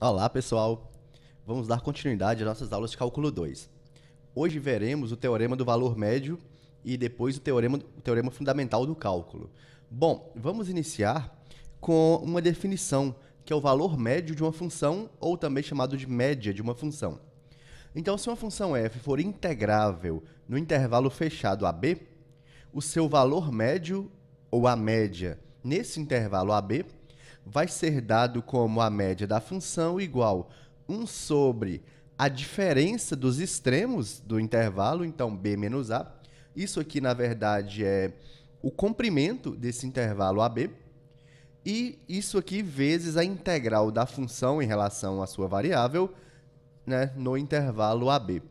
Olá, pessoal! Vamos dar continuidade às nossas aulas de cálculo 2. Hoje veremos o teorema do valor médio e depois o teorema fundamental do cálculo. Bom, vamos iniciar com uma definição, que é o valor médio de uma função, ou também chamado de média de uma função. Então, se uma função f for integrável no intervalo fechado AB, o seu valor médio, ou a média, nesse intervalo AB, vai ser dado como a média da função igual 1 sobre a diferença dos extremos do intervalo, então b menos a. Isso aqui, na verdade, é o comprimento desse intervalo AB. E isso aqui vezes a integral da função em relação à sua variável, né, no intervalo AB.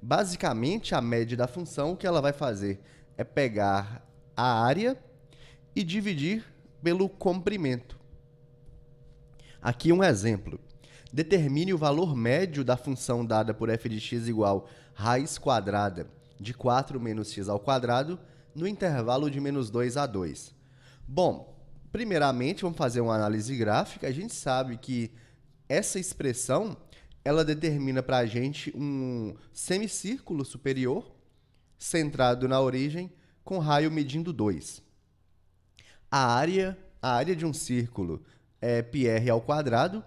Basicamente, a média da função, o que ela vai fazer é pegar a área e dividir pelo comprimento. Aqui um exemplo. Determine o valor médio da função dada por f de x igual raiz quadrada de 4 menos x ao quadrado no intervalo de menos 2 a 2. Bom, primeiramente, vamos fazer uma análise gráfica. A gente sabe que essa expressão ela determina para a gente um semicírculo superior centrado na origem com raio medindo 2. A área de um círculo é πr ao quadrado.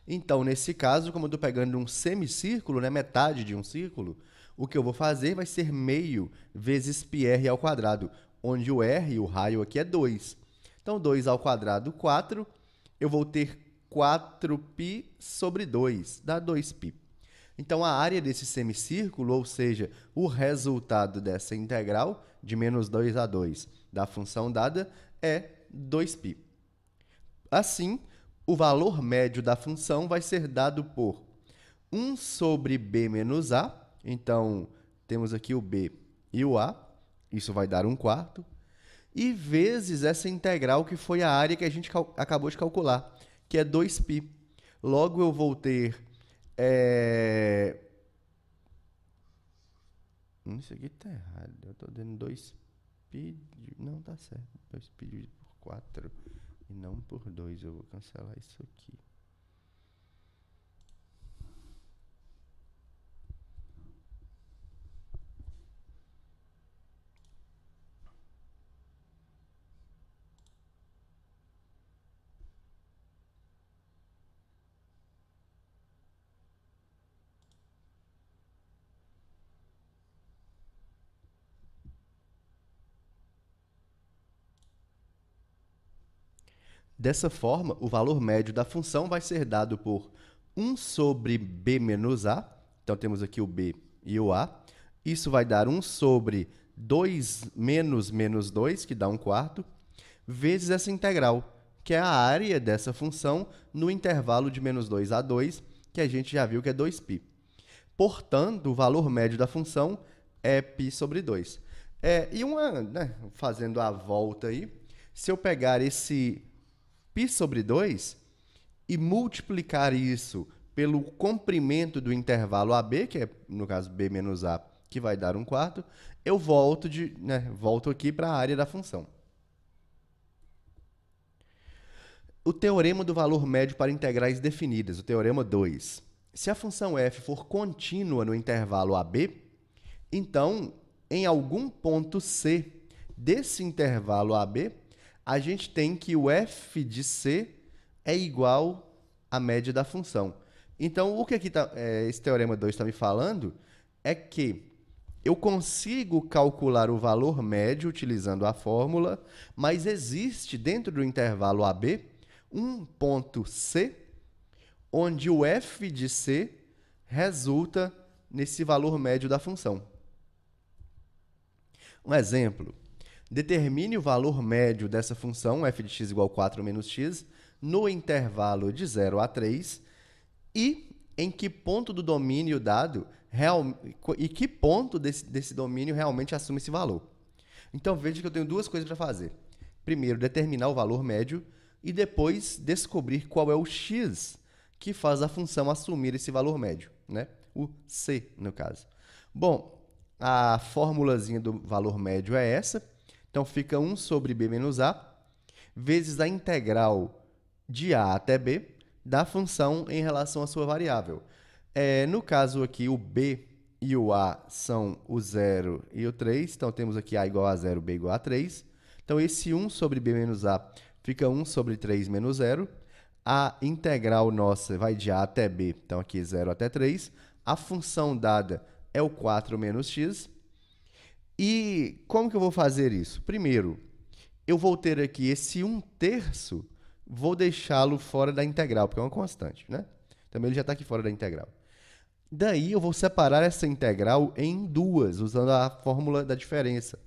Então, nesse caso, como eu estou pegando um semicírculo, né, metade de um círculo, o que eu vou fazer vai ser meio vezes πr ao quadrado, onde o r, o raio aqui, é 2. Então, 2 ao quadrado, 4. Eu vou ter 4π sobre 2, dá 2π. Então, a área desse semicírculo, ou seja, o resultado dessa integral de menos 2 a 2 da função dada, é 2π. Assim, o valor médio da função vai ser dado por 1 sobre b menos a. Então, temos aqui o b e o a. Isso vai dar 1/4. E vezes essa integral, que foi a área que a gente acabou de calcular, que é 2π. Logo, eu vou ter... Isso aqui está errado. Eu estou dando 2π... Não, está certo. 2π dividido por 4 e não por 2. Eu vou cancelar isso aqui. Dessa forma, o valor médio da função vai ser dado por 1 sobre b menos a. Então, temos aqui o b e o a. Isso vai dar 1 sobre 2 menos menos 2, que dá 1/4, vezes essa integral, que é a área dessa função no intervalo de menos 2 a 2, que a gente já viu que é 2π. Portanto, o valor médio da função é π sobre 2. Fazendo a volta aí, se eu pegar esse π sobre 2 e multiplicar isso pelo comprimento do intervalo AB, que é, no caso, b menos a, que vai dar 1/4, eu volto aqui para a área da função. O teorema do valor médio para integrais definidas, o teorema 2. Se a função f for contínua no intervalo AB, então, em algum ponto C desse intervalo AB, a gente tem que o f de c é igual à média da função. Então, o que aqui esse teorema 2 está me falando é que eu consigo calcular o valor médio utilizando a fórmula, mas existe dentro do intervalo AB um ponto C, onde o f de c resulta nesse valor médio da função. Um exemplo. Determine o valor médio dessa função, f de x igual a 4 menos x, no intervalo de 0 a 3, e em que ponto do domínio dado, e que ponto desse domínio realmente assume esse valor. Então, veja que eu tenho duas coisas para fazer. Primeiro, determinar o valor médio, e depois descobrir qual é o x que faz a função assumir esse valor médio, né? O c, no caso. Bom, a formulazinha do valor médio é essa. Então, fica 1 sobre b menos a, vezes a integral de a até b, da função em relação à sua variável. No caso aqui, o b e o a são o 0 e o 3. Então, temos aqui a igual a 0, b igual a 3. Então, esse 1 sobre b menos a fica 1 sobre 3 menos 0. A integral nossa vai de a até b, então aqui 0 até 3. A função dada é o 4 menos x. E como que eu vou fazer isso? Primeiro, eu vou ter aqui esse 1/3, vou deixá-lo fora da integral, porque é uma constante, né? Também ele já está aqui fora da integral. Daí, eu vou separar essa integral em duas, usando a fórmula da diferença.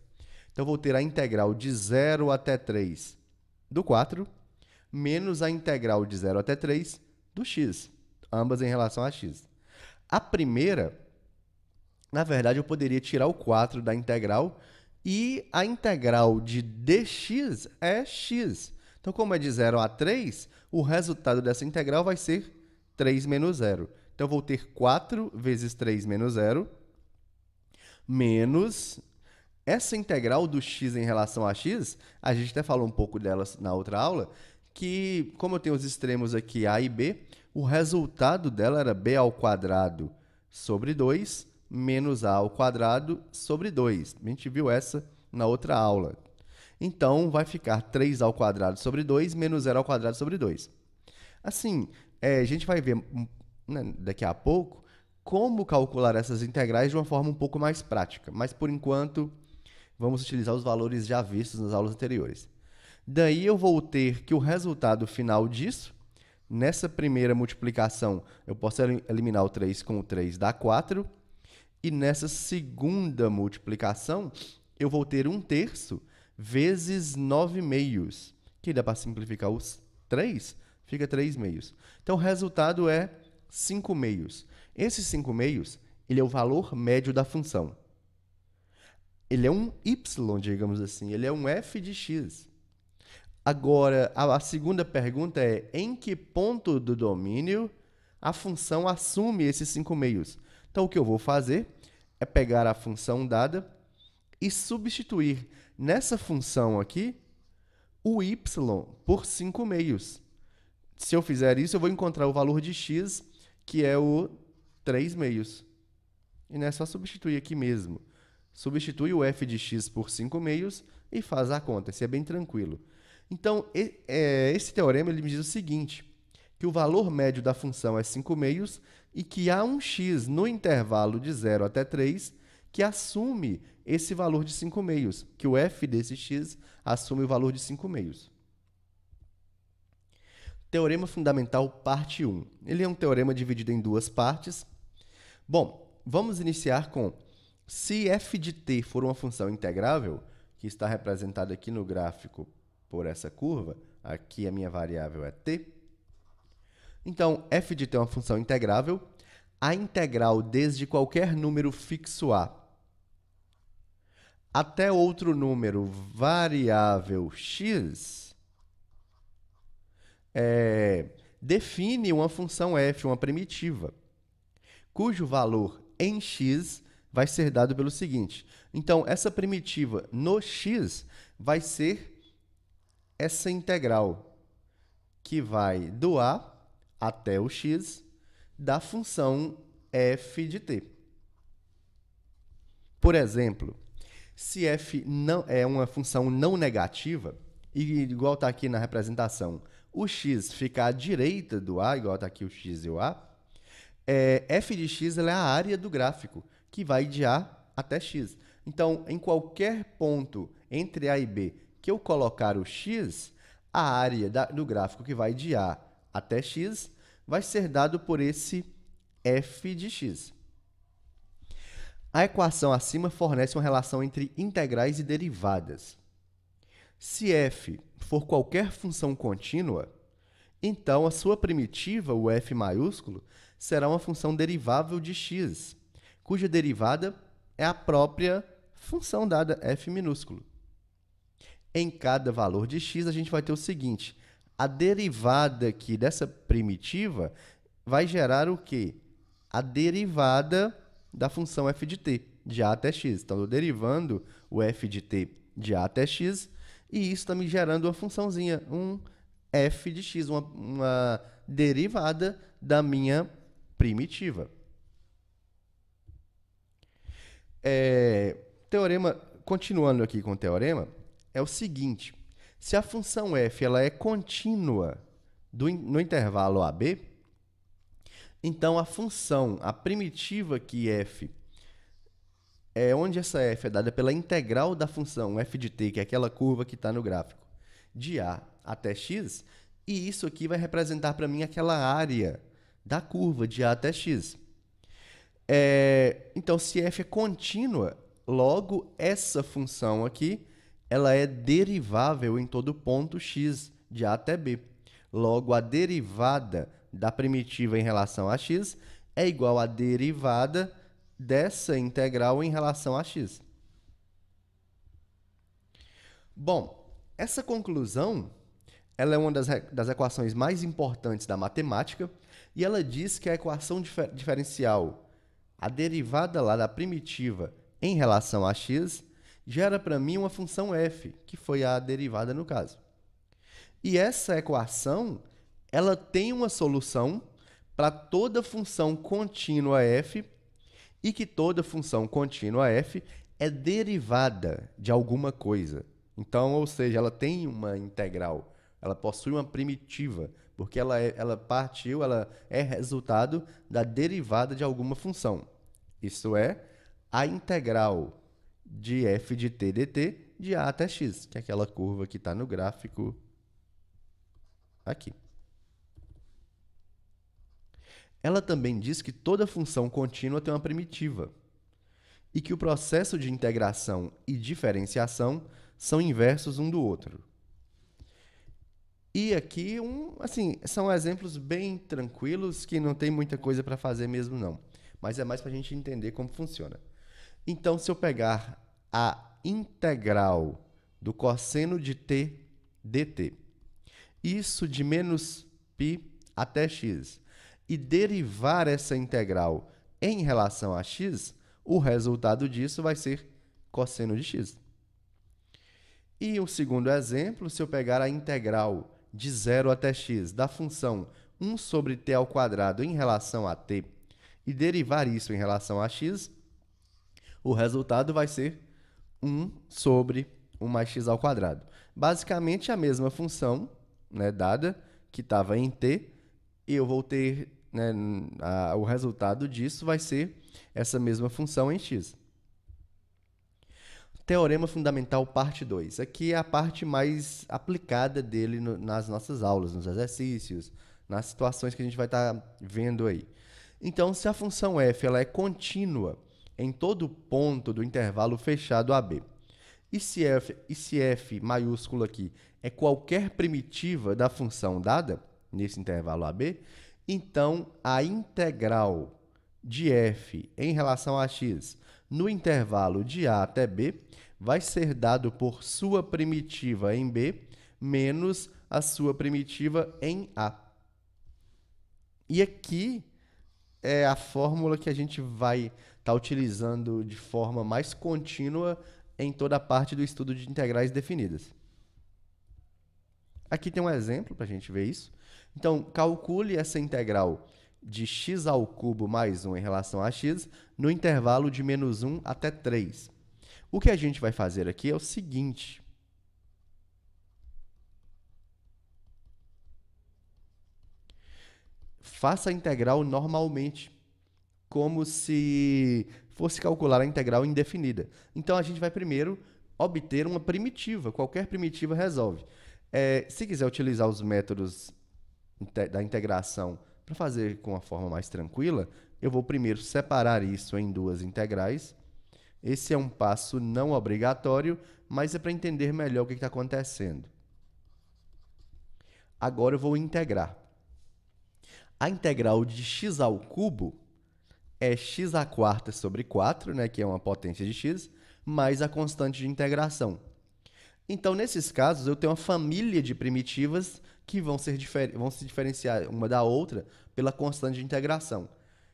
Então, eu vou ter a integral de 0 até 3 do 4, menos a integral de 0 até 3 do x, ambas em relação a x. A primeira, na verdade, eu poderia tirar o 4 da integral e a integral de dx é x. Então, como é de 0 a 3, o resultado dessa integral vai ser 3 menos 0. Então, eu vou ter 4 vezes 3 menos 0, menos essa integral do x em relação a x, a gente até falou um pouco dela na outra aula, que, como eu tenho os extremos aqui a e b, o resultado dela era b ao quadrado sobre 2 menos a ao quadrado sobre 2. A gente viu essa na outra aula. Então, vai ficar 3 ao quadrado sobre 2 menos 0 ao quadrado sobre 2. Assim, a gente vai ver, né, daqui a pouco como calcular essas integrais de uma forma um pouco mais prática. Mas, por enquanto, vamos utilizar os valores já vistos nas aulas anteriores. Daí, eu vou ter que o resultado final disso, nessa primeira multiplicação, eu posso eliminar o 3 com o 3, dá 4. E nessa segunda multiplicação, eu vou ter 1/3 vezes 9 meios, que dá para simplificar os 3, fica 3 meios. Então, o resultado é 5 meios. Esse 5 meios, ele é o valor médio da função. Ele é um y, digamos assim, ele é um f de x. Agora, a segunda pergunta é, em que ponto do domínio a função assume esses 5 meios? Então, o que eu vou fazer é pegar a função dada e substituir nessa função aqui o y por 5 meios. Se eu fizer isso, eu vou encontrar o valor de x, que é o 3 meios. E não é só substituir aqui mesmo. Substitui o f de x por 5 meios e faz a conta. Isso é bem tranquilo. Então, esse teorema ele me diz o seguinte, que o valor médio da função é 5 meios e que há um x no intervalo de 0 até 3 que assume esse valor de 5 meios, que o f desse x assume o valor de 5 meios. Teorema fundamental, parte 1. Ele é um teorema dividido em duas partes. Bom, vamos iniciar com, se f de t for uma função integrável, que está representada aqui no gráfico por essa curva, aqui a minha variável é t, então, f de t é uma função integrável, a integral desde qualquer número fixo a até outro número variável x define uma função f, uma primitiva, cujo valor em x vai ser dado pelo seguinte. Então, essa primitiva no x vai ser essa integral, que vai do a até o x da função f de t. Por exemplo, se f não é uma função não negativa, e igual está aqui na representação, o x fica à direita do a, igual está aqui o x e o a, f de x ela é a área do gráfico, que vai de a até x. Então, em qualquer ponto entre a e b que eu colocar o x, a área do gráfico que vai de a até x vai ser dado por esse f de x. A equação acima fornece uma relação entre integrais e derivadas. Se f for qualquer função contínua, então a sua primitiva, o f maiúsculo, será uma função derivável de x, cuja derivada é a própria função dada, f minúsculo. Em cada valor de x, a gente vai ter o seguinte, a derivada aqui dessa primitiva vai gerar o quê? A derivada da função f de t, de a até x. Então, eu estou derivando o f de t de a até x, e isso está me gerando uma funçãozinha, um f de x, uma derivada da minha primitiva. Teorema, continuando aqui com o teorema, é o seguinte: se a função f ela é contínua no intervalo AB, então a primitiva aqui f, onde essa f é dada pela integral da função f de t, que é aquela curva que está no gráfico, de A até x, e isso aqui vai representar para mim aquela área da curva de A até x. Então, se f é contínua, logo essa função aqui ela é derivável em todo ponto x de A até B. Logo, a derivada da primitiva em relação a x é igual à derivada dessa integral em relação a x. Bom, essa conclusão ela é uma das equações mais importantes da matemática e ela diz que a equação diferencial, a derivada lá da primitiva em relação a x, gera para mim uma função f, que foi a derivada no caso. E essa equação ela tem uma solução para toda função contínua f e que toda função contínua f é derivada de alguma coisa. Então, ou seja, ela tem uma integral, ela possui uma primitiva, porque ela é resultado da derivada de alguma função. Isso é, a integral de f de t dt de A até x, que é aquela curva que está no gráfico aqui. Ela também diz que toda função contínua tem uma primitiva e que o processo de integração e diferenciação são inversos um do outro. E aqui, são exemplos bem tranquilos que não tem muita coisa para fazer mesmo, não. Mas é mais para a gente entender como funciona. Então, se eu pegar a integral do cosseno de t dt, isso de menos π até x, e derivar essa integral em relação a x, o resultado disso vai ser cosseno de x. E o segundo exemplo, se eu pegar a integral de 0 até x da função 1 sobre t ao quadrado em relação a t e derivar isso em relação a x, o resultado vai ser 1 sobre 1 mais x ao quadrado. Basicamente, a mesma função, né, dada, que estava em t, e eu vou ter, né, o resultado disso vai ser essa mesma função em x. Teorema Fundamental, parte 2. Aqui é a parte mais aplicada dele nas nossas aulas, nos exercícios, nas situações que a gente vai estar vendo aí. Então, se a função f ela é contínua em todo ponto do intervalo fechado AB, e se f maiúsculo aqui é qualquer primitiva da função dada, nesse intervalo AB, então a integral de f em relação a x no intervalo de A até B vai ser dado por sua primitiva em B menos a sua primitiva em A. E aqui é a fórmula que a gente vai estar utilizando de forma mais contínua em toda a parte do estudo de integrais definidas. Aqui tem um exemplo para a gente ver isso. Então, calcule essa integral de x ao cubo mais 1 em relação a x no intervalo de menos 1 até 3. O que a gente vai fazer aqui é o seguinte. Faça a integral normalmente, como se fosse calcular a integral indefinida. Então, a gente vai primeiro obter uma primitiva. Qualquer primitiva resolve. Se quiser utilizar os métodos da integração para fazer com uma forma mais tranquila, eu vou primeiro separar isso em duas integrais. Esse é um passo não obrigatório, mas é para entender melhor o que está acontecendo. Agora eu vou integrar. A integral de x ao cubo é x à quarta sobre 4, né, que é uma potência de x, mais a constante de integração. Então, nesses casos, eu tenho uma família de primitivas que vão se diferenciar uma da outra pela constante de integração.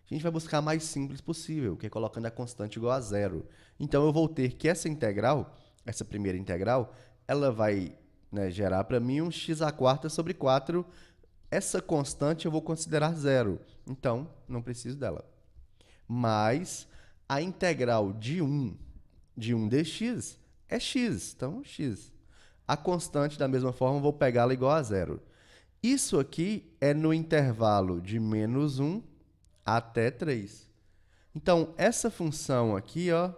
A gente vai buscar a mais simples possível, que é colocando a constante igual a zero. Então, eu vou ter que essa integral, essa primeira integral, ela vai, né, gerar para mim um x à quarta sobre 4 Essa constante eu vou considerar zero, então não preciso dela. Mas a integral de 1 dx é x, então x. A constante, da mesma forma, eu vou pegá-la igual a zero. Isso aqui é no intervalo de menos 1 até 3. Então, essa função aqui, ó,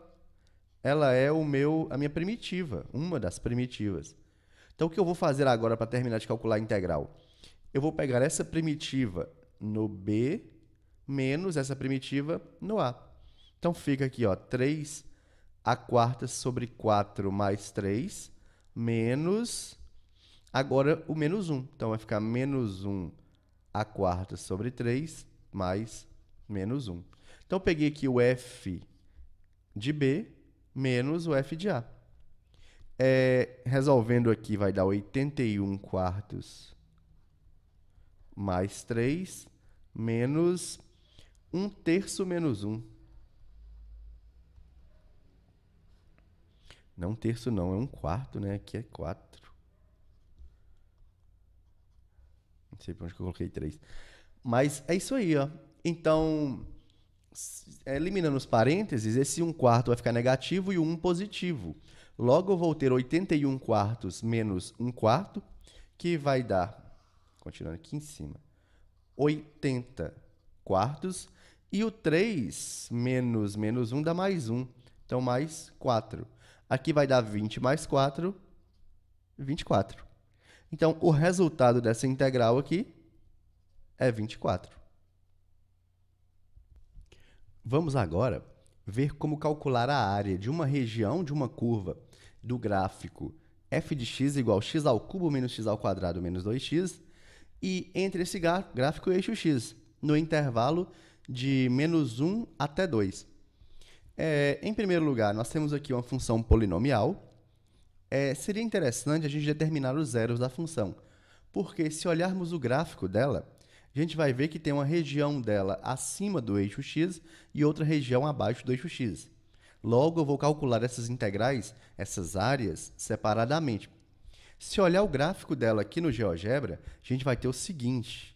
ela é a minha primitiva, uma das primitivas. Então, o que eu vou fazer agora para terminar de calcular a integral? Eu vou pegar essa primitiva no b menos essa primitiva no a. Então, fica aqui, ó, 3 a quarta sobre 4 mais 3, menos, agora o menos 1. Então, vai ficar menos 1 a quarta sobre 3 mais menos 1. Então, eu peguei aqui o f de b menos o f de a. Resolvendo aqui, vai dar 81 quartos mais 3, menos 1 terço menos 1. Não 1 terço não, é 1 quarto, né? Aqui é 4. Não sei para onde que eu coloquei 3. Mas é isso aí, ó. Então, eliminando os parênteses, esse 1 quarto vai ficar negativo e o 1 positivo. Logo, eu vou ter 81 quartos menos 1 quarto, que vai dar, continuando aqui em cima, 80 quartos. E o 3 menos menos 1 dá mais 1. Então, mais 4. Aqui vai dar 20 mais 4, 24. Então, o resultado dessa integral aqui é 24. Vamos agora ver como calcular a área de uma região de uma curva do gráfico f de x igual a x ao cubo menos x ao quadrado menos 2x e entre esse gráfico e o eixo x, no intervalo de menos 1 até 2. Em primeiro lugar, nós temos aqui uma função polinomial. Seria interessante a gente determinar os zeros da função, porque se olharmos o gráfico dela, a gente vai ver que tem uma região dela acima do eixo x e outra região abaixo do eixo x. Logo, eu vou calcular essas integrais, essas áreas, separadamente. Se olhar o gráfico dela aqui no GeoGebra, a gente vai ter o seguinte.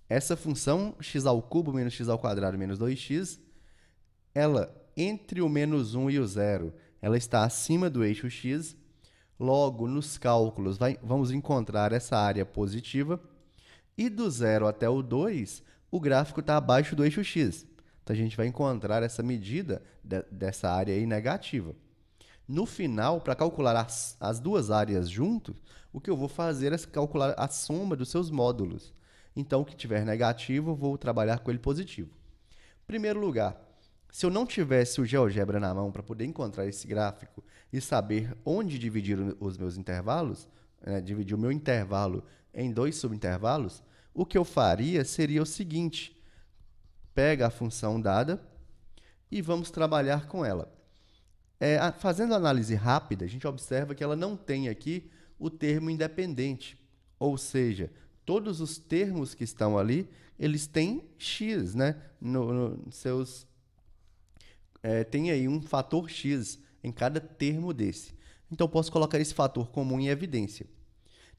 Essa função x ao cubo menos x ao quadrado menos 2x, ela, entre o menos 1 e o 0, ela está acima do eixo x. Logo, nos cálculos, vamos encontrar essa área positiva. E do 0 até o 2, o gráfico está abaixo do eixo x. Então, a gente vai encontrar essa medida dessa área aí negativa. No final, para calcular as duas áreas juntos, o que eu vou fazer é calcular a soma dos seus módulos. Então, o que tiver negativo, eu vou trabalhar com ele positivo. Em primeiro lugar, se eu não tivesse o GeoGebra na mão para poder encontrar esse gráfico e saber onde dividir os meus intervalos, dividir o meu intervalo em 2 subintervalos, o que eu faria seria o seguinte: pega a função dada e vamos trabalhar com ela. Fazendo a análise rápida, a gente observa que ela não tem aqui o termo independente, ou seja, todos os termos que estão ali, eles têm x, né? Tem aí um fator x em cada termo desse. Então, eu posso colocar esse fator comum em evidência.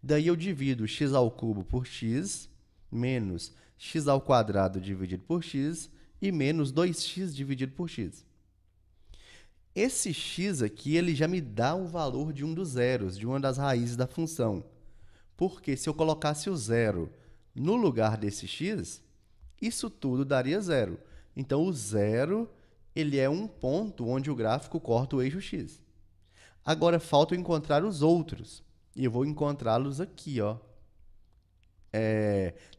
Daí, eu divido x ao cubo por x, menos x ao quadrado dividido por x, e menos 2x dividido por x. Esse x aqui, ele já me dá o valor de um dos zeros, de uma das raízes da função. Porque se eu colocasse o zero no lugar desse x, isso tudo daria zero. Então, o zero, ele é um ponto onde o gráfico corta o eixo x. Agora, falta eu encontrar os outros. E eu vou encontrá-los aqui, ó,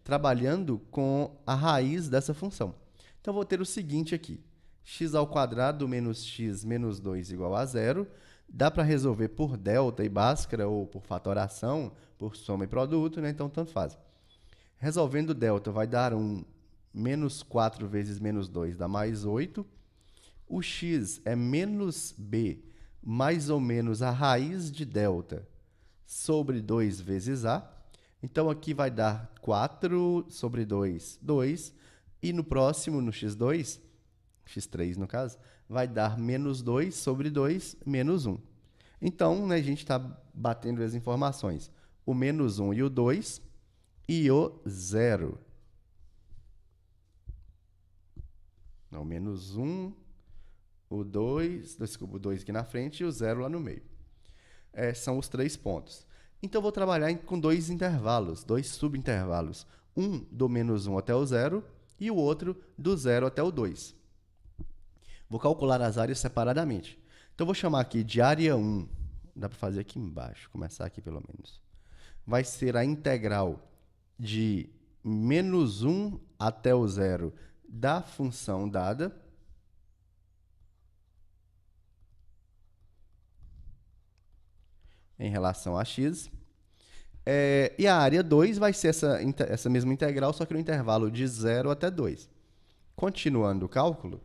trabalhando com a raiz dessa função. Então, eu vou ter o seguinte aqui. X ao quadrado menos x menos 2 igual a zero. Dá para resolver por delta e Bhaskara, ou por fatoração, por soma e produto, né? Então, tanto faz. Resolvendo delta, vai dar menos 4 vezes menos 2 dá mais 8. O x é menos b, mais ou menos a raiz de delta, sobre 2 vezes a. Então, aqui vai dar 4 sobre 2, 2. E no próximo, no x2, x3 no caso, vai dar menos 2 sobre 2, menos 1. Então, né, a gente está batendo as informações. o menos 1 e o 2 e o 0. Não, menos 1, o 2, desculpa, o 2 aqui na frente e o 0 lá no meio. São os 3 pontos. Então, eu vou trabalhar com 2 intervalos, 2 subintervalos. Um do menos 1 até o 0 e o outro do 0 até o 2. Vou calcular as áreas separadamente. Então, eu vou chamar aqui de área 1. Dá para fazer aqui embaixo, começar aqui pelo menos. Vai ser a integral de menos 1 até o 0 da função dada. Em relação a x. E a área 2 vai ser essa mesma integral, só que no intervalo de 0 até 2. Continuando o cálculo,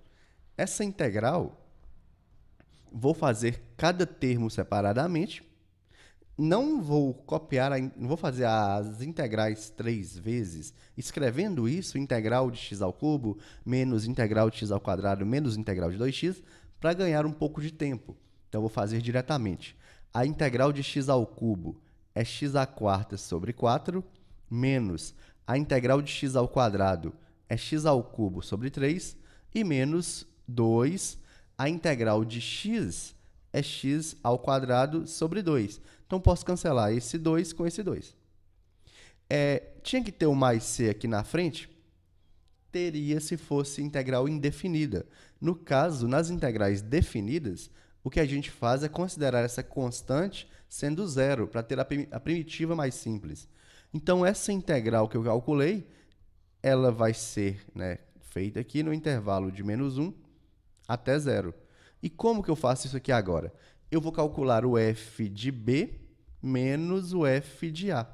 essa integral, vou fazer cada termo separadamente. Não vou copiar, não vou fazer as integrais 3 vezes, escrevendo isso, integral de x ao cubo, menos integral de x ao quadrado, menos integral de 2x, para ganhar um pouco de tempo. Então, eu vou fazer diretamente. A integral de x ao cubo é x² sobre 4, menos a integral de x ao quadrado é x ao cubo sobre 3, e menos 2, a integral de x é x ao quadrado sobre 2. Então, posso cancelar esse 2 com esse 2. Tinha que ter o mais c aqui na frente? Teria se fosse integral indefinida. No caso, nas integrais definidas, o que a gente faz é considerar essa constante sendo zero, para ter a primitiva mais simples. Então, essa integral que eu calculei, ela vai ser, né, feita aqui no intervalo de menos 1 até 0. E como que eu faço isso aqui agora? Eu vou calcular o f de b menos o f de a.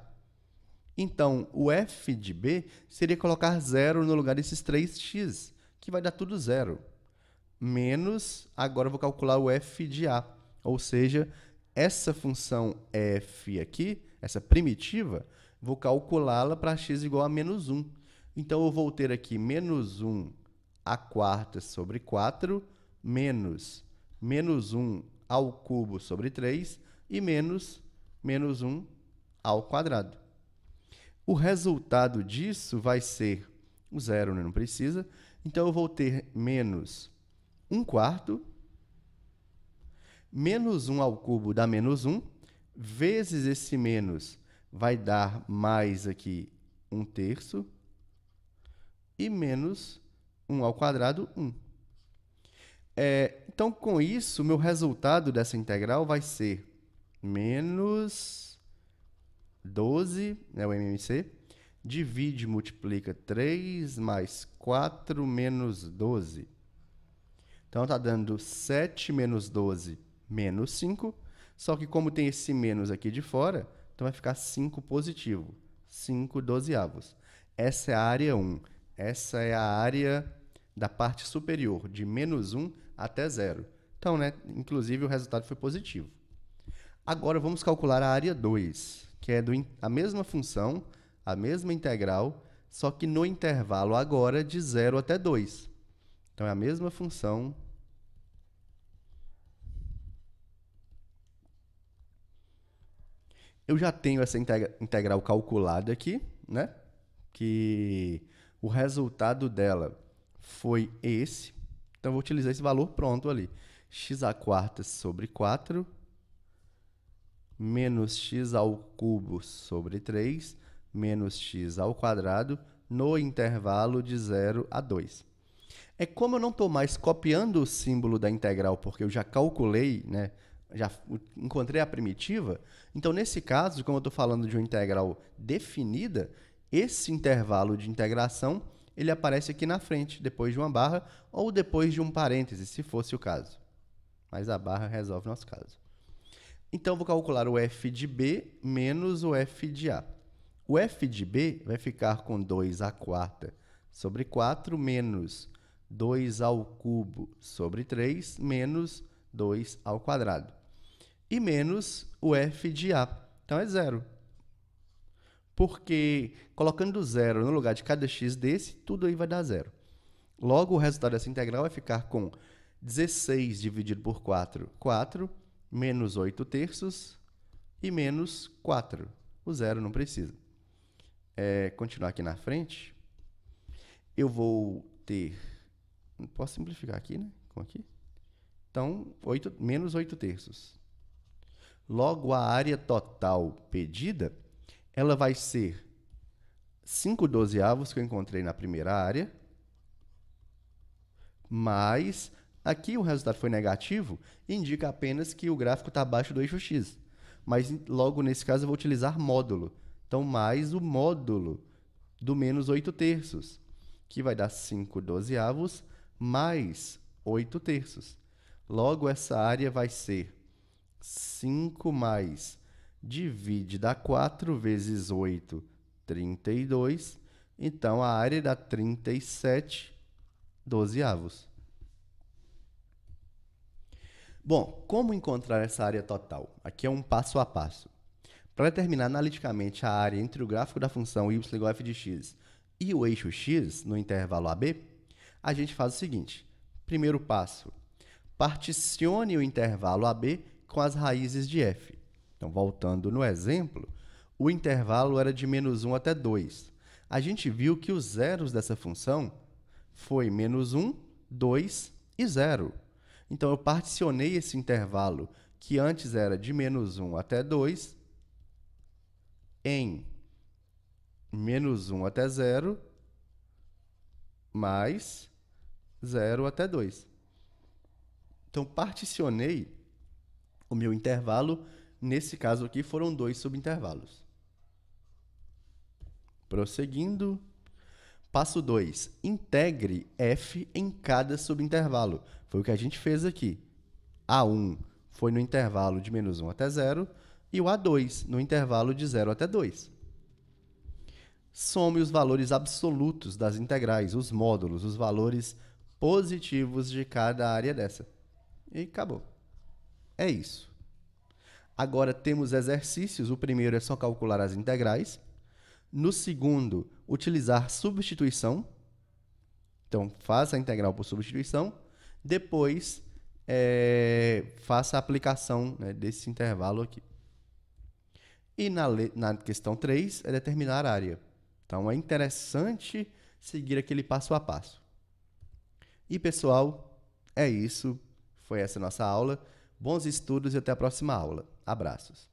Então, o f de b seria colocar 0 no lugar desses 3x, que vai dar tudo 0. Menos, agora eu vou calcular o f de a, ou seja, essa função f aqui, essa primitiva, vou calculá-la para x igual a menos 1. Então, eu vou ter aqui menos 1 a quarta sobre 4, menos 1 ao cubo sobre 3 e menos 1 ao quadrado. O resultado disso vai ser o 0, né? Não precisa. Então, eu vou ter menos 1/4, menos 1 ao cubo dá menos 1, vezes esse menos vai dar mais aqui 1/3, e menos 1 ao quadrado, 1. Então, com isso, o meu resultado dessa integral vai ser menos 12, né, o MMC, divide e multiplica 3 mais 4 menos 12. Então, está dando 7 menos 12 menos 5, só que como tem esse menos aqui de fora, então vai ficar 5 positivo, 5 dozeavos. Essa é a área 1. Essa é a área da parte superior, de menos 1 até 0. Então, né, inclusive, o resultado foi positivo. Agora, vamos calcular a área 2, que é a mesma função, a mesma integral, só que no intervalo agora de 0 até 2. Então, é a mesma função. Eu já tenho essa integral calculada aqui, né? Que o resultado dela foi esse. Então, eu vou utilizar esse valor pronto ali. x² sobre 4 menos x ao cubo sobre 3 menos x ao quadrado no intervalo de 0 a 2. Como eu não estou mais copiando o símbolo da integral, porque eu já calculei, né, já encontrei a primitiva, então, nesse caso, como eu estou falando de uma integral definida, esse intervalo de integração ele aparece aqui na frente, depois de uma barra ou depois de um parêntese, se fosse o caso. Mas a barra resolve o nosso caso. Então, eu vou calcular o f de b menos o f de a. O f de b vai ficar com 2² sobre 4 menos 2 ao cubo sobre 3 menos 2 ao quadrado. E menos o f de a. Então, é 0. Porque, colocando 0 no lugar de cada x desse, tudo aí vai dar 0. Logo, o resultado dessa integral vai ficar com 16 dividido por 4, 4, menos 8/3 e menos 4. o 0 não precisa. Continuar aqui na frente, eu vou ter... Posso simplificar aqui, né? Com aqui. Então, menos 8 terços. Logo, a área total pedida, ela vai ser 5/12, que eu encontrei na primeira área, mais, aqui o resultado foi negativo, indica apenas que o gráfico está abaixo do eixo X. Mas, logo, nesse caso, eu vou utilizar módulo. Então, mais o módulo do menos 8 terços, que vai dar 5/12 mais 8 terços. Logo, essa área vai ser 5 mais divide dá 4 vezes 8, 32. Então, a área dá 37/12. Bom, como encontrar essa área total? Aqui é um passo a passo. Para determinar analiticamente a área entre o gráfico da função y igual a f de x e o eixo x no intervalo AB, a gente faz o seguinte. Primeiro passo, particione o intervalo AB com as raízes de f. Então, voltando no exemplo, o intervalo era de -1 até 2. A gente viu que os zeros dessa função foi -1, 2 e 0. Então, eu particionei esse intervalo, que antes era de -1 até 2, em -1 até 0, mais 0 até 2. Então, particionei o meu intervalo. Nesse caso aqui, foram 2 subintervalos. Prosseguindo. Passo 2. Integre f em cada subintervalo. Foi o que a gente fez aqui. A1 foi no intervalo de -1 até 0 e o A2 no intervalo de 0 até 2. Some os valores absolutos das integrais, os módulos, os valores positivos de cada área dessa. E acabou. É isso. Agora, temos exercícios. O primeiro é só calcular as integrais. No segundo, utilizar substituição. Então, faça a integral por substituição. Depois, faça a aplicação, né, desse intervalo aqui. E na questão 3, é determinar a área. Então, é interessante seguir aquele passo a passo. E, pessoal, é isso. Foi essa a nossa aula. Bons estudos e até a próxima aula. Abraços.